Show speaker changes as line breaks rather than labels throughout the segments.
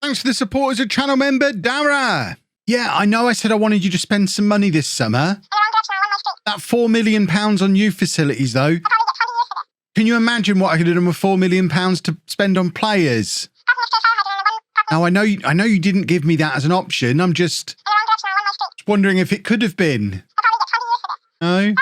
Thanks for the support as a channel member, Dara. Yeah, I know I said I wanted you to spend some money this summer. That £4 million on youth facilities, though. Can you imagine what I could have done with £4 million to spend on players? Now, I know you didn't give me that as an option. I'm just wondering if it could have been. No?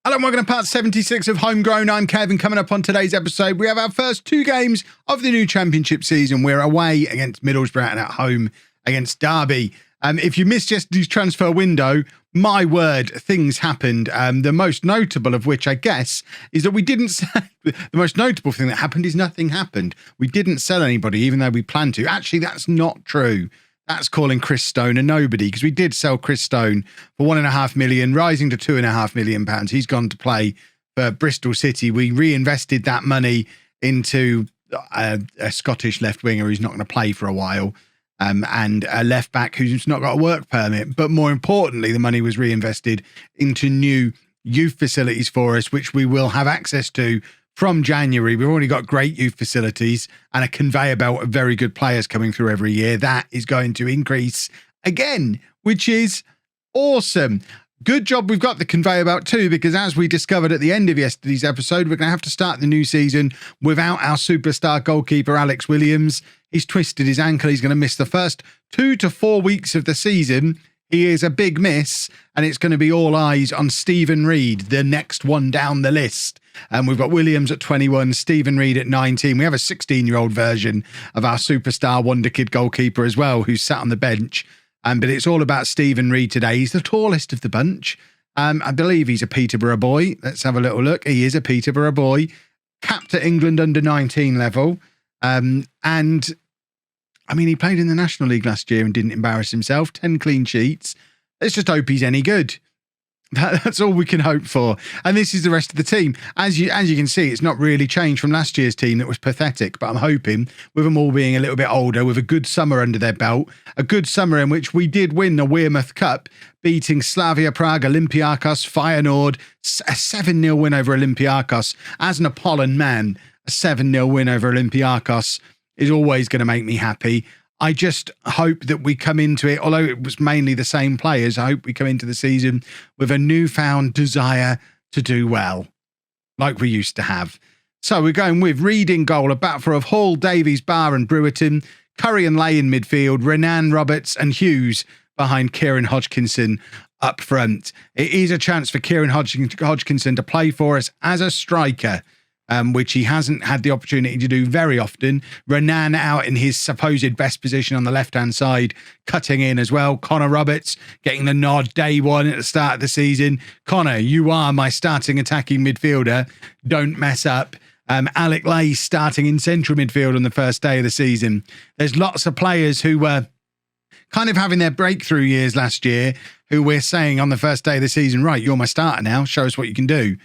Hello and welcome to part 76 of Homegrown. I'm Kevin. Coming up on today's episode, we have our first two games of the new championship season. We're away against Middlesbrough and at home against Derby. If you missed yesterday's transfer window, my word, things happened. The most notable of which, I guess, is that we didn't sell. The most notable thing that happened is nothing happened. We didn't sell anybody, even though we planned to. Actually, that's not true. That's calling Chris Stone a nobody, because we did sell Chris Stone for £1.5 million, rising to £2.5 million. He's gone to play for Bristol City. We reinvested that money into a Scottish left winger who's not going to play for a while, and a left back who's not got a work permit. But more importantly, the money was reinvested into new youth facilities for us, which we will have access to from January. We've already got great youth facilities and a conveyor belt of very good players coming through every year. That is going to increase again, which is awesome. Good job we've got the conveyor belt too, because as we discovered at the end of yesterday's episode, we're going to have to start the new season without our superstar goalkeeper, Alex Williams. He's twisted his ankle. He's going to miss the first 2 to 4 weeks of the season. He is a big miss, and it's going to be all eyes on Stephen Reid, the next one down the list. And we've got Williams at 21, Stephen Reid at 19. We have a 16-year-old version of our superstar wonder kid goalkeeper as well, who's sat on the bench. But it's all about Stephen Reid today. He's the tallest of the bunch. I believe he's a Peterborough boy. Let's have a little look. He is a Peterborough boy, capped at England under-19 level. And I mean, he played in the National League last year and didn't embarrass himself. 10 clean sheets. Let's just hope he's any good. That's all we can hope for. And this is the rest of the team. As you can see, it's not really changed from last year's team that was pathetic. But I'm hoping, with them all being a little bit older, with a good summer under their belt, a good summer in which we did win the Wearmouth Cup, beating Slavia Prague, Olympiacos, Feyenoord, a 7-0 win over Olympiacos. As an Apollon man, a 7-0 win over Olympiacos is always going to make me happy. I just hope that we come into it, although it was mainly the same players, I hope we come into the season with a newfound desire to do well, like we used to have. So we're going with Reid in goal, a back four of Hall, Davies, Barr and Brewerton, Curry and Lay in midfield, Renan, Roberts and Hughes behind Kieran Hodgkinson up front. It is a chance for Kieran Hodgkinson to play for us as a striker, which he hasn't had the opportunity to do very often. Renan out in his supposed best position on the left-hand side, cutting in as well. Connor Roberts getting the nod day one at the start of the season. Connor, you are my starting attacking midfielder. Don't mess up. Alec Lay starting in central midfield on the first day of the season. There's lots of players who were kind of having their breakthrough years last year, who we're saying on the first day of the season, right, you're my starter now, show us what you can do.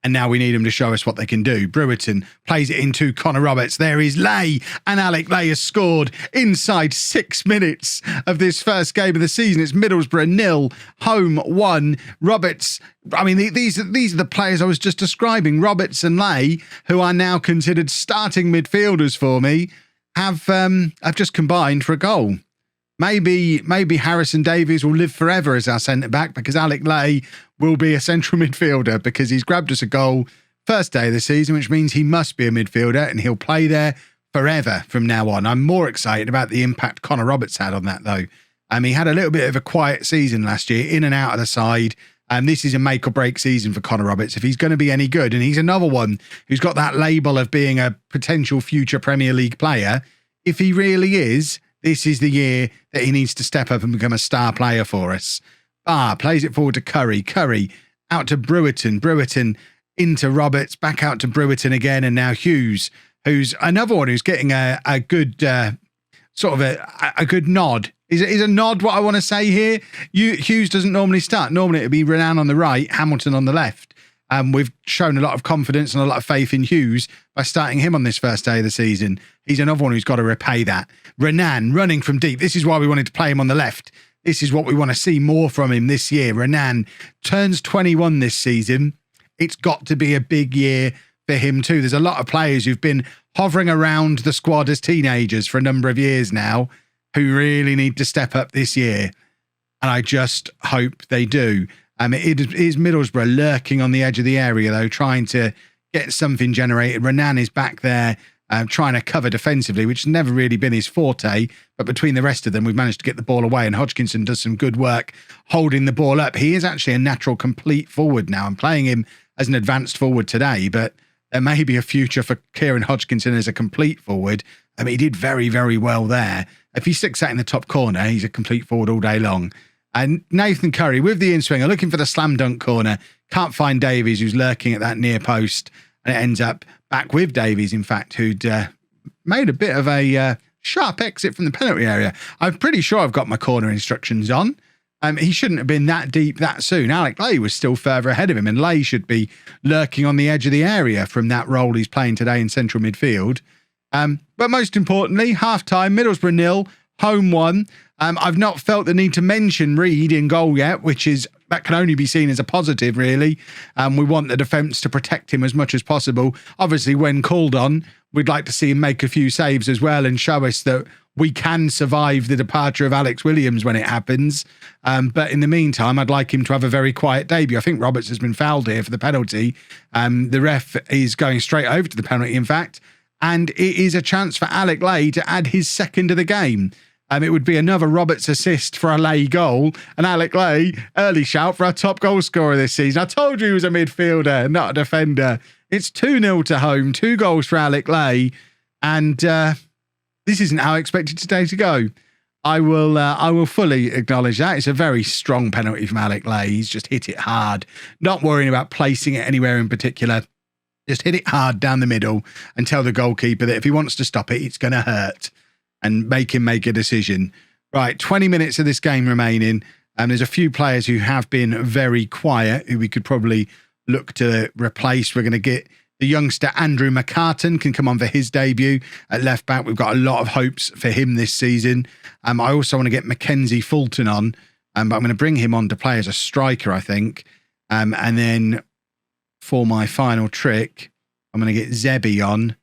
And now we need him to show us what they can do. Brewerton plays it into Connor Roberts. There is Lay, and Alec Lay has scored inside 6 minutes of this first game of the season. It's Middlesbrough 0, Home 1. Roberts, I mean, these are the players I was just describing. Roberts and Lay, who are now considered starting midfielders for me, have just combined for a goal. Maybe Harrison Davies will live forever as our centre-back, because Alec Lay will be a central midfielder, because he's grabbed us a goal first day of the season, which means he must be a midfielder and he'll play there forever from now on. I'm more excited about the impact Connor Roberts had on that, though. He had a little bit of a quiet season last year, in and out of the side. This is a make or break season for Connor Roberts if he's going to be any good. And he's another one who's got that label of being a potential future Premier League player. If he really is, this is the year that he needs to step up and become a star player for us. Barr plays it forward to Curry. Curry out to Brewerton. Brewerton into Roberts. Back out to Brewerton again. And now Hughes, who's another one who's getting a good sort of a good nod. Is a nod what I want to say here? Hughes doesn't normally start. Normally it'd be Renan on the right, Hamilton on the left. We've shown a lot of confidence and a lot of faith in Hughes by starting him on this first day of the season. He's another one who's got to repay that. Renan running from deep. This is why we wanted to play him on the left. This is what we want to see more from him this year. Renan turns 21 this season. it's got to be a big year for him too. There's a lot of players who've been hovering around the squad as teenagers for a number of years now who really need to step up this year. And I just hope they do. It is Middlesbrough lurking on the edge of the area, though, trying to get something generated. Renan is back there trying to cover defensively, which has never really been his forte. But between the rest of them, we've managed to get the ball away, and Hodgkinson does some good work holding the ball up. He is actually a natural complete forward now. I'm playing him as an advanced forward today, but there may be a future for Kieran Hodgkinson as a complete forward. He did very, very well there. If he sticks that in the top corner, he's a complete forward all day long. And Nathan Curry with the in-swinger, looking for the slam dunk corner. Can't find Davies, who's lurking at that near post. And it ends up back with Davies, in fact, who'd made a bit of a sharp exit from the penalty area. I'm pretty sure I've got my corner instructions on. He shouldn't have been that deep that soon. Alec Lay was still further ahead of him, and Lay should be lurking on the edge of the area from that role he's playing today in central midfield. But most importantly, half-time, Middlesbrough 0, Home 1. I've not felt the need to mention Reid in goal yet, that can only be seen as a positive, really. We want the defence to protect him as much as possible. Obviously, when called on, we'd like to see him make a few saves as well and show us that we can survive the departure of Alex Williams when it happens. But in the meantime, I'd like him to have a very quiet debut. I think Roberts has been fouled here for the penalty. The ref is going straight over to the penalty, in fact. And it is a chance for Alec Lay to add his second of the game. It would be another Roberts assist for a Lay goal. And Alec Lay, early shout for our top goal scorer this season. I told you he was a midfielder, not a defender. It's 2-0 to Home, 2 goals for Alec Lay. And this isn't how I expected today to go. I will fully acknowledge that. It's a very strong penalty from Alec Lay. He's just hit it hard. Not worrying about placing it anywhere in particular. Just hit it hard down the middle and tell the goalkeeper that if he wants to stop it, it's going to hurt, and make him make a decision. Right, 20 minutes of this game remaining. There's a few players who have been very quiet, who we could probably look to replace. We're going to get the youngster Andrew McCartan can come on for his debut at left back. We've got a lot of hopes for him this season. I also want to get Mackenzie Fulton on, but I'm going to bring him on to play as a striker, I think. And then for my final trick, I'm going to get Zebi on.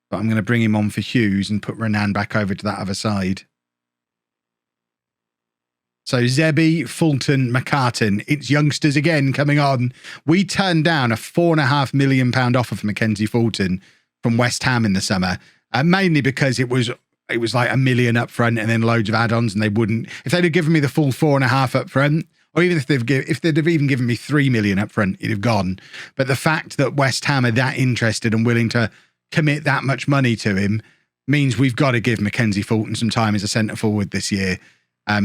But I'm going to bring him on for Hughes and put Renan back over to that other side. So Zebi, Fulton, McCartan, it's youngsters again coming on. We turned down a £4.5 million offer for Mackenzie Fulton from West Ham in the summer, mainly because it was like $1 million up front and then loads of add-ons, and they wouldn't. If they'd have given me the full 4.5 up front, or even if they'd have even given me $3 million up front, it'd have gone. But the fact that West Ham are that interested and willing to commit that much money to him means we've got to give Mackenzie Fulton some time as a centre forward this year.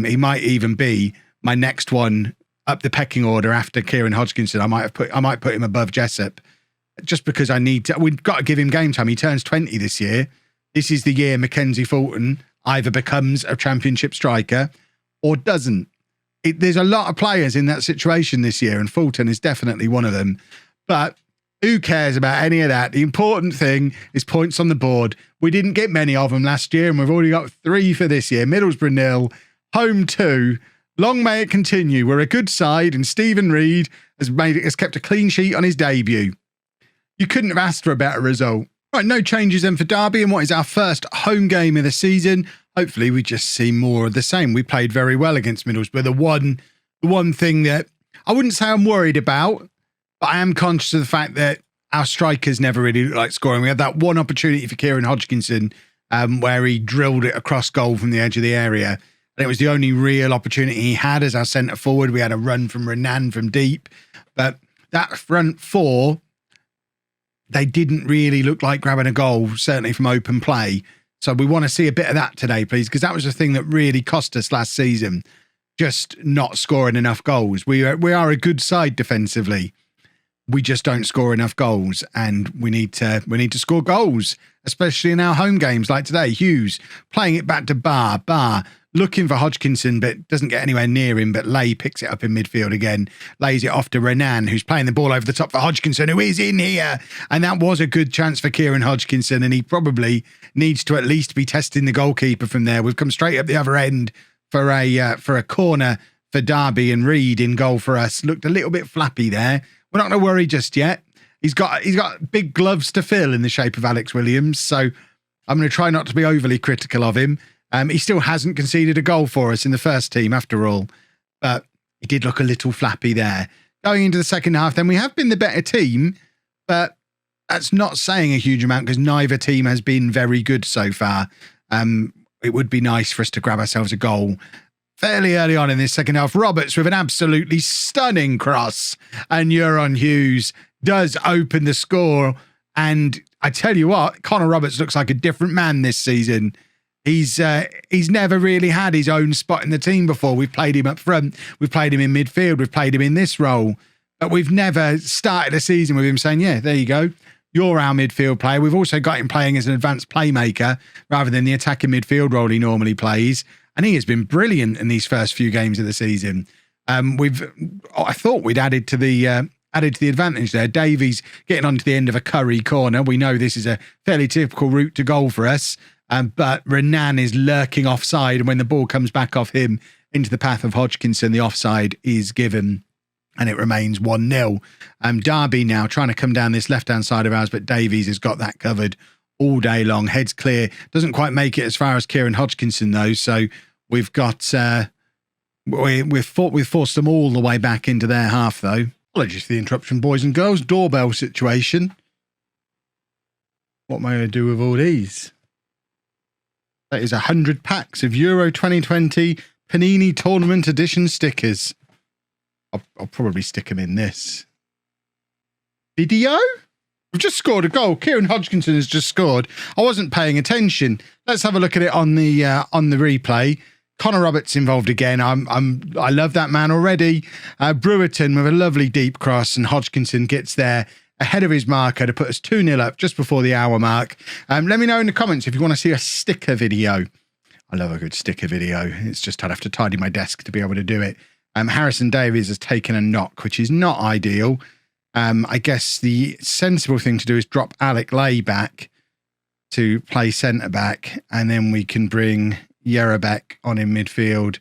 He might even be my next one up the pecking order after Kieran Hodgkinson. I might put him above Jessup, just because we've got to give him game time. He turns 20 this year. This is the year Mackenzie Fulton either becomes a championship striker or doesn't. There's a lot of players in that situation this year, and Fulton is definitely one of them. But who cares about any of that? The important thing is points on the board. We didn't get many of them last year, and we've already got 3 for this year. Middlesbrough 0, Home 2. Long may it continue. We're a good side, and Stephen Reid has kept a clean sheet on his debut. You couldn't have asked for a better result. Right, no changes then for Derby, and what is our first home game of the season. Hopefully we just see more of the same. We played very well against Middlesbrough. The one thing that I wouldn't say I'm worried about, but I am conscious of the fact that our strikers never really looked like scoring. We had that one opportunity for Kieran Hodgkinson where he drilled it across goal from the edge of the area. And it was the only real opportunity he had as our centre forward. We had a run from Renan from deep. But that front four, they didn't really look like grabbing a goal, certainly from open play. So we want to see a bit of that today, please, because that was the thing that really cost us last season. Just not scoring enough goals. We are a good side defensively. We just don't score enough goals, and we need to score goals, especially in our home games like today. Hughes playing it back to Barr looking for Hodgkinson, but doesn't get anywhere near him. But Lay picks it up in midfield again, lays it off to Renan, who's playing the ball over the top for Hodgkinson, who is in here. And that was a good chance for Kieran Hodgkinson, and he probably needs to at least be testing the goalkeeper from there. We've come straight up the other end for a corner for Derby, and Reid in goal for us. Looked a little bit flappy there. we're not going to worry just yet. He's got big gloves to fill in the shape of Alex Williams, so I'm going to try not to be overly critical of him. He still hasn't conceded a goal for us in the first team after all, but he did look a little flappy there. Going into the second half, then we have been the better team, but that's not saying a huge amount because neither team has been very good so far. It would be nice for us to grab ourselves a goal fairly early on in this second half. Roberts with an absolutely stunning cross, and Euron Hughes does open the score. And I tell you what, Connor Roberts looks like a different man this season. He's never really had his own spot in the team before. We've played him up front. We've played him in midfield. We've played him in this role. But we've never started a season with him saying, yeah, there you go. You're our midfield player. We've also got him playing as an advanced playmaker rather than the attacking midfield role he normally plays. And he has been brilliant in these first few games of the season. I thought we'd added to the advantage there. Davies getting onto the end of a Curry corner. We know this is a fairly typical route to goal for us. But Renan is lurking offside, and when the ball comes back off him into the path of Hodgkinson, the offside is given, and it remains 1-0. Derby now trying to come down this left-hand side of ours, but Davies has got that covered all day long. Heads clear. Doesn't quite make it as far as Kieran Hodgkinson, though, so we've got... we've forced them all the way back into their half, though. Apologies for the interruption, boys and girls. Doorbell situation. What am I going to do with all these? That is 100 packs of Euro 2020 Panini Tournament Edition stickers. I'll probably stick them in this video. We've just scored a goal. Kieran Hodgkinson has just scored. I wasn't paying attention. Let's have a look at it on the replay. Connor Roberts involved again. I love that man already. Brewerton with a lovely deep cross, and Hodgkinson gets there ahead of his marker to put us 2-0 up just before the hour mark. Let me know in the comments if you want to see a sticker video. I love a good sticker video. It's just I'd have to tidy my desk to be able to do it. Harrison Davies has taken a knock, which is not ideal. I guess the sensible thing to do is drop Alec Lay back to play centre-back, and then we can bring Yerabek on in midfield.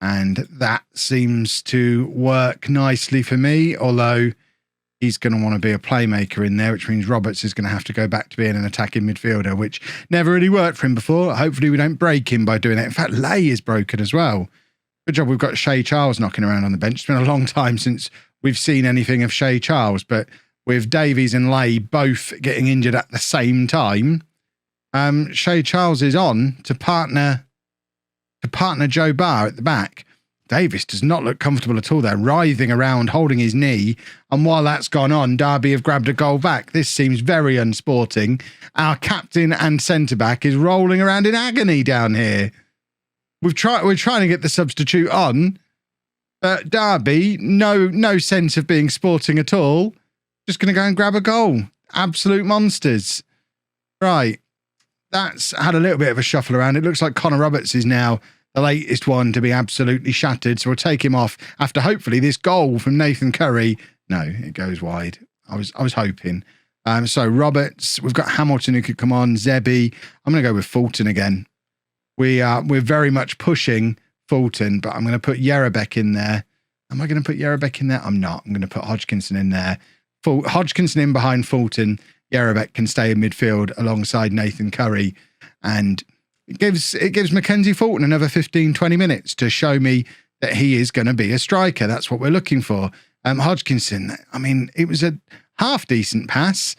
And that seems to work nicely for me, although he's going to want to be a playmaker in there, which means Roberts is going to have to go back to being an attacking midfielder, which never really worked for him before. Hopefully we don't break him by doing that. In fact, Lay is broken as well. Good job we've got Shay Charles knocking around on the bench. It's been a long time since we've seen anything of Shay Charles, but with Davies and Lay both getting injured at the same time, Shay Charles is on to partner Joe Barr at the back. Davis does not look comfortable at all there, writhing around, holding his knee. And while that's gone on, Derby have grabbed a goal back. This seems very unsporting. Our captain and centre-back is rolling around in agony down here. We're trying to get the substitute on, but Derby, no sense of being sporting at all. Just going to go and grab a goal. Absolute monsters. Right. That's had a little bit of a shuffle around. It looks like Connor Roberts is now the latest one to be absolutely shattered. So we'll take him off after hopefully this goal from Nathan Curry. No, it goes wide. I was hoping. So Roberts, we've got Hamilton who could come on, Zebi. I'm going to go with Fulton again. We're very much pushing Fulton, but I'm going to put Yerabek in there. Am I going to put Yerabek in there? I'm not. I'm going to put Hodgkinson in there. Hodgkinson in behind Fulton. Yerabek can stay in midfield alongside Nathan Curry, and it gives Mackenzie Fulton another 15-20 minutes to show me that he is going to be a striker. That's what we're looking for. Hodgkinson, I mean, it was a half-decent pass,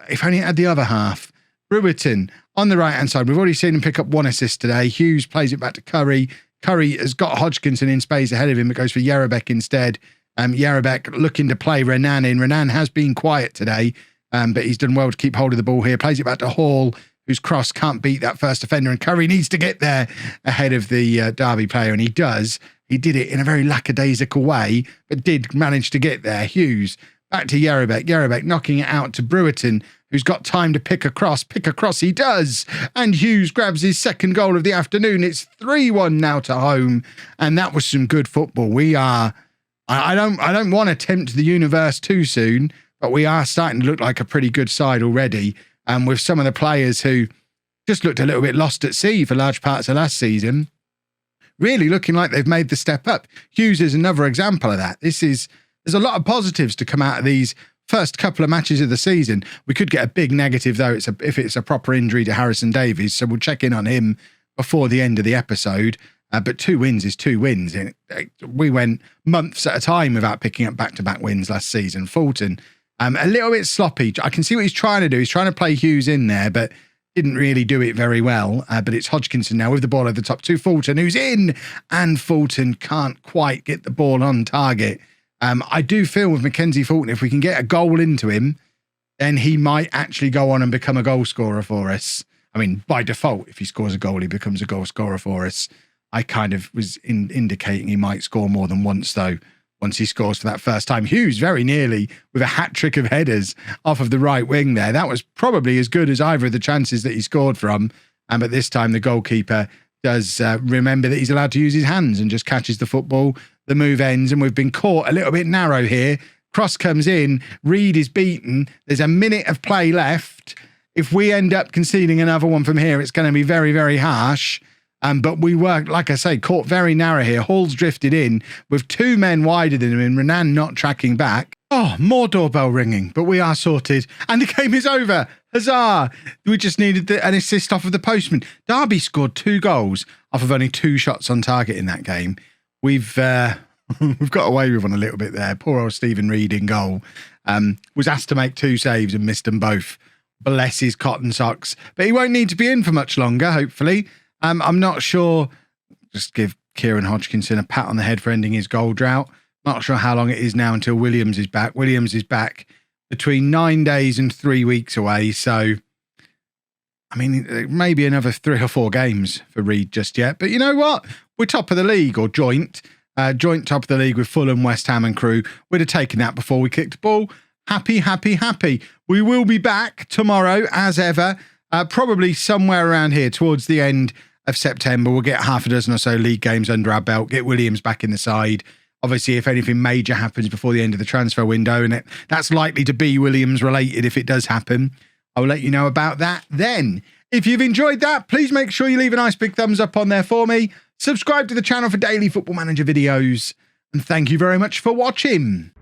if only it had the other half. Brewerton on the right-hand side. We've already seen him pick up one assist today. Hughes plays it back to Curry. Curry has got Hodgkinson in space ahead of him. It goes for Yerabek instead. Yerabek looking to play Renan in. Renan has been quiet today, but he's done well to keep hold of the ball here. Plays it back to Hall, whose cross can't beat that first defender, and Curry needs to get there ahead of the Derby player, and he does. He did it in a very lackadaisical way, but did manage to get there. Hughes, back to Yerabek. Yerabek knocking it out to Brewerton, who's got time to pick across. Pick across he does, and Hughes grabs his second goal of the afternoon. It's 3-1 now to home, and that was some good football. I don't want to tempt the universe too soon, but we are starting to look like a pretty good side already. And with some of the players who just looked a little bit lost at sea for large parts of last season, really looking like they've made the step up. Hughes is another example of that. This is there's a lot of positives to come out of these first couple of matches of the season. We could get a big negative, though, if it's a proper injury to Harrison Davies, so we'll check in on him before the end of the episode. But 2 wins is 2 wins. We went months at a time without picking up back-to-back wins last season. Fulton, a little bit sloppy. I can see what he's trying to do. He's trying to play Hughes in there, but didn't really do it very well. But it's Hodgkinson now with the ball over the top to Fulton, who's in, and Fulton can't quite get the ball on target. I do feel with Mackenzie Fulton, if we can get a goal into him, then he might actually go on and become a goal scorer for us. I mean, by default, if he scores a goal, he becomes a goal scorer for us. I kind of was indicating he might score more than once, though, once he scores for that first time. Hughes very nearly with a hat-trick of headers off of the right wing there. That was probably as good as either of the chances that he scored from. But this time the goalkeeper does remember that he's allowed to use his hands and just catches the football. The move ends, and we've been caught a little bit narrow here. Cross comes in. Reed is beaten. There's a minute of play left. If we end up conceding another one from here, it's going to be very, very harsh. But we were, like I say, caught very narrow here. Hall's drifted in with 2 men wider than him and Renan not tracking back. Oh, more doorbell ringing, but we are sorted. And the game is over. Huzzah. We just needed an assist off of the postman. Derby scored 2 goals off of only 2 shots on target in that game. We've got away with one a little bit there. Poor old Stephen Reed in goal. Was asked to make 2 saves and missed them both. Bless his cotton socks. But he won't need to be in for much longer, hopefully. I'm not sure. Just give Kieran Hodgkinson a pat on the head for ending his goal drought. Not sure how long it is now until Williams is back. Williams is back between 9 days and 3 weeks away. So, I mean, maybe another 3 or 4 games for Reed just yet. But you know what? We're top of the league, or joint top of the league with Fulham, West Ham and crew. We'd have taken that before we kicked the ball. Happy, happy, happy. We will be back tomorrow, as ever. Probably somewhere around here towards the end of September. We'll get half a dozen or so league games under our belt, get Williams back in the side. Obviously, if anything major happens before the end of the transfer window, and that's likely to be Williams related if it does happen, I'll let you know about that then. If you've enjoyed that, please make sure you leave a nice big thumbs up on there for me. Subscribe to the channel for daily Football Manager videos. And thank you very much for watching.